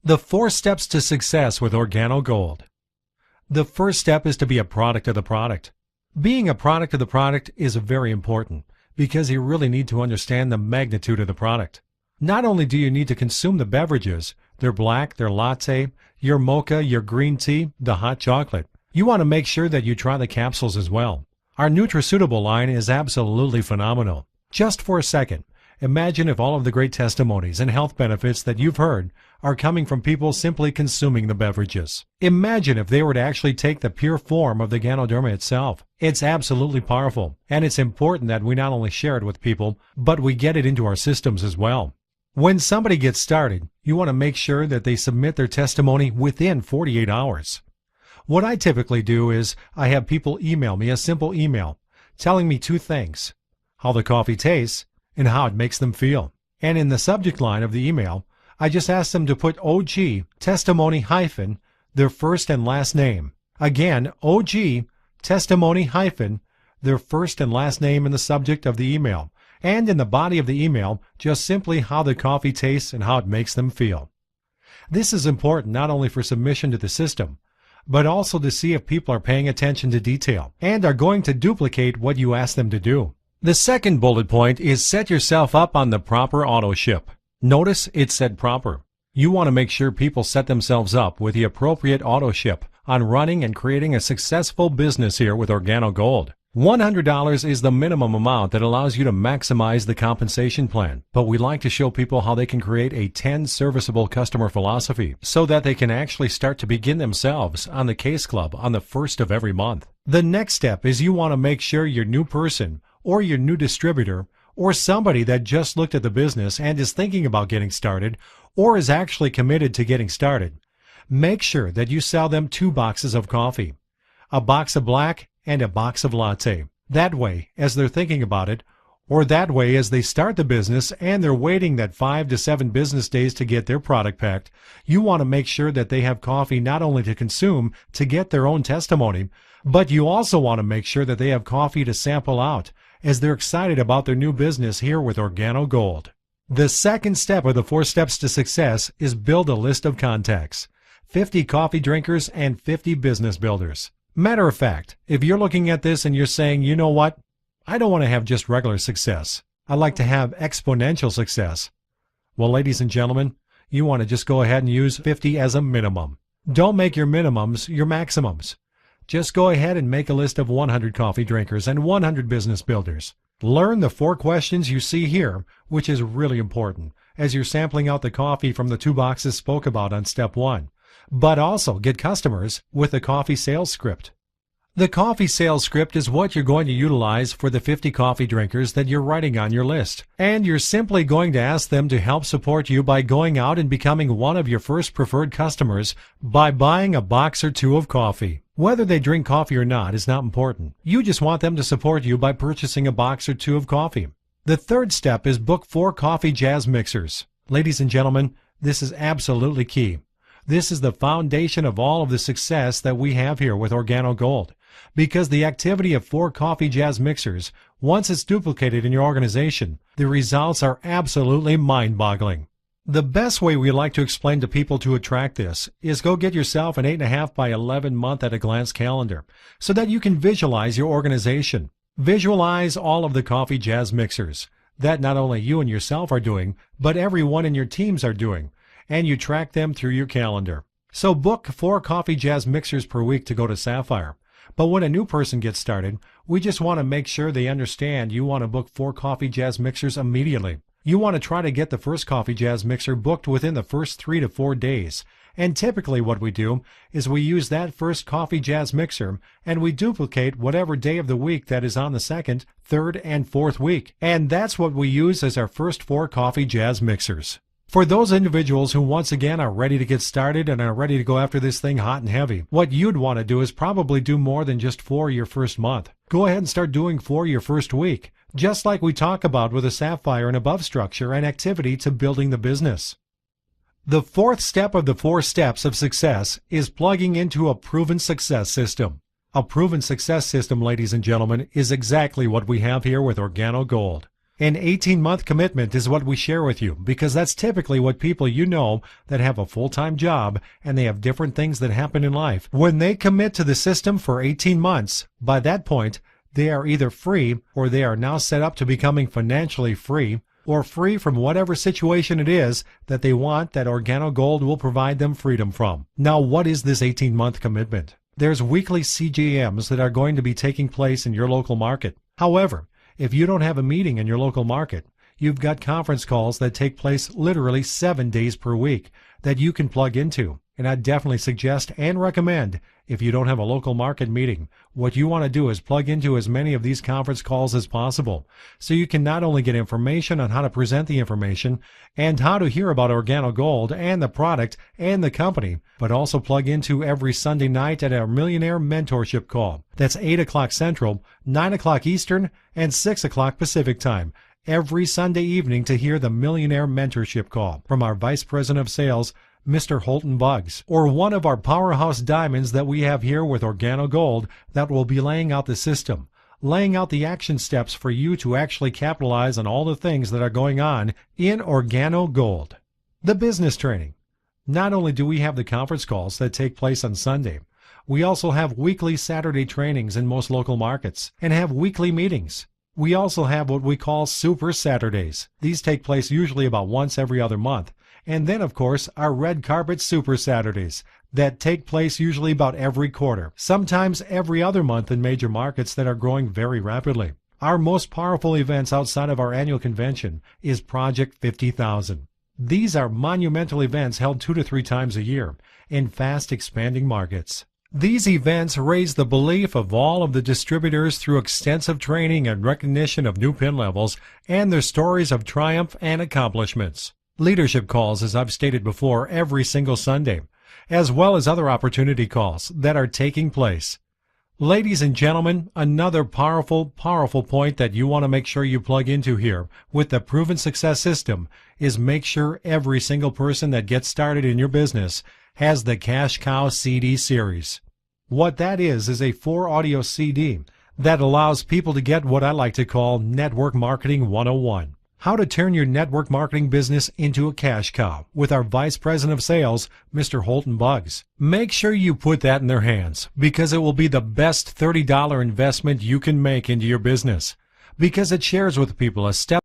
The 4 steps to success with Organo Gold. The first step is to be a product of the product. Being a product of the product is very important because you really need to understand the magnitude of the product. Not only do you need to consume the beverages, their black, their latte, your mocha, your green tea, the hot chocolate, you want to make sure that you try the capsules as well. Our Nutraceutible line is absolutely phenomenal. Just for a second, imagine if all of the great testimonies and health benefits that you've heard are coming from people simply consuming the beverages. Imagine if they were to actually take the pure form of the Ganoderma itself. It's absolutely powerful, and it's important that we not only share it with people, but we get it into our systems as well. When somebody gets started, you want to make sure that they submit their testimony within 48 hours. What I typically do is I have people email me a simple email telling me 2 things: how the coffee tastes and how it makes them feel. And in the subject line of the email, I just ask them to put OG testimony hyphen their first and last name. Again, OG testimony hyphen their first and last name in the subject of the email. And in the body of the email, just simply how the coffee tastes and how it makes them feel. This is important not only for submission to the system, but also to see if people are paying attention to detail and are going to duplicate what you ask them to do. The second bullet point is set yourself up on the proper auto ship. Notice it said proper. You want to make sure people set themselves up with the appropriate auto ship on running and creating a successful business here with Organo Gold. $100 is the minimum amount that allows you to maximize the compensation plan, but we like to show people how they can create a 10 serviceable customer philosophy so that they can actually start to begin themselves on the Case Club on the 1st of every month. The next step is you want to make sure your new person or your new distributor or somebody that just looked at the business and is thinking about getting started or is actually committed to getting started, make sure that you sell them 2 boxes of coffee, a box of black and a box of latte. That way, as they're thinking about it, or that way as they start the business and they're waiting that 5 to 7 business days to get their product packed, you want to make sure that they have coffee not only to consume to get their own testimony, but you also want to make sure that they have coffee to sample out as they're excited about their new business here with Organo Gold. The second step of the 4 steps to success is build a list of contacts. 50 coffee drinkers and 50 business builders. Matter of fact, if you're looking at this and you're saying, you know what, I don't want to have just regular success. I like to have exponential success. Well, ladies and gentlemen, you want to just go ahead and use 50 as a minimum. Don't make your minimums your maximums. Just go ahead and make a list of 100 coffee drinkers and 100 business builders. Learn the 4 questions you see here, which is really important as you're sampling out the coffee from the 2 boxes spoke about on step 1. But also get customers with the coffee sales script. The coffee sales script is what you're going to utilize for the 50 coffee drinkers that you're writing on your list. And you're simply going to ask them to help support you by going out and becoming one of your first preferred customers by buying a box or 2 of coffee. Whether they drink coffee or not is not important. You just want them to support you by purchasing a box or 2 of coffee. The third step is book 4 coffee jazz mixers. Ladies and gentlemen, this is absolutely key. This is the foundation of all of the success that we have here with Organo Gold, because the activity of 4 coffee jazz mixers, once it's duplicated in your organization, the results are absolutely mind-boggling. The best way we like to explain to people to attract this is go get yourself an 8.5 by 11 month at a glance calendar so that you can visualize your organization. Visualize all of the coffee jazz mixers that not only you and yourself are doing, but everyone in your teams are doing, and you track them through your calendar. So book 4 coffee jazz mixers per week to go to Sapphire. But when a new person gets started, we just want to make sure they understand you want to book 4 coffee jazz mixers immediately. You want to try to get the first coffee jazz mixer booked within the first 3 to 4 days. And typically what we do is we use that first coffee jazz mixer and we duplicate whatever day of the week that is on the 2nd, 3rd, and 4th week. And that's what we use as our first 4 coffee jazz mixers. For those individuals who once again are ready to get started and are ready to go after this thing hot and heavy, what you'd want to do is probably do more than just 4 your first month. Go ahead and start doing 4 your first week, just like we talk about with a Sapphire and above structure and activity to building the business. The 4th step of the 4 steps of success is plugging into a proven success system. A proven success system, ladies and gentlemen, is exactly what we have here with Organo Gold. An 18-month commitment is what we share with you because that's typically what people you know that have a full-time job and they have different things that happen in life. When they commit to the system for 18 months, by that point, they are either free or they are now set up to becoming financially free or free from whatever situation it is that they want that OrganoGold will provide them freedom from. Now, what is this 18-month commitment? There's weekly CGMs that are going to be taking place in your local market. However, if you don't have a meeting in your local market, you've got conference calls that take place literally 7 days per week that you can plug into. And I definitely suggest and recommend, if you don't have a local market meeting, what you want to do is plug into as many of these conference calls as possible so you can not only get information on how to present the information and how to hear about OrganoGold and the product and the company, but also plug into every Sunday night at our Millionaire Mentorship Call. That's 8 o'clock Central, 9 o'clock Eastern, and 6 o'clock Pacific Time every Sunday evening to hear the Millionaire Mentorship Call from our Vice President of Sales, Mr. Holton Buggs, or one of our powerhouse diamonds that we have here with OrganoGold that will be laying out the system, laying out the action steps for you to actually capitalize on all the things that are going on in OrganoGold. The business training. Not only do we have the conference calls that take place on Sunday, we also have weekly Saturday trainings in most local markets and have weekly meetings. We also have what we call Super Saturdays. These take place usually about once every other month. And then, of course, our Red Carpet Super Saturdays that take place usually about every quarter, sometimes every other month in major markets that are growing very rapidly. Our most powerful events outside of our annual convention is Project 50,000. These are monumental events held 2 to 3 times a year in fast expanding markets. These events raise the belief of all of the distributors through extensive training and recognition of new pin levels and their stories of triumph and accomplishments. Leadership calls, as I've stated before, every single Sunday, as well as other opportunity calls that are taking place. Ladies and gentlemen, another powerful point that you want to make sure you plug into here with the Proven Success System is make sure every single person that gets started in your business has the Cash Cow CD series. What that is a 4-audio CD that allows people to get what I like to call Network Marketing 101. How to turn your network marketing business into a cash cow with our Vice President of Sales, Mr. Holton Buggs. Make sure you put that in their hands because it will be the best $30 investment you can make into your business because it shares with people a step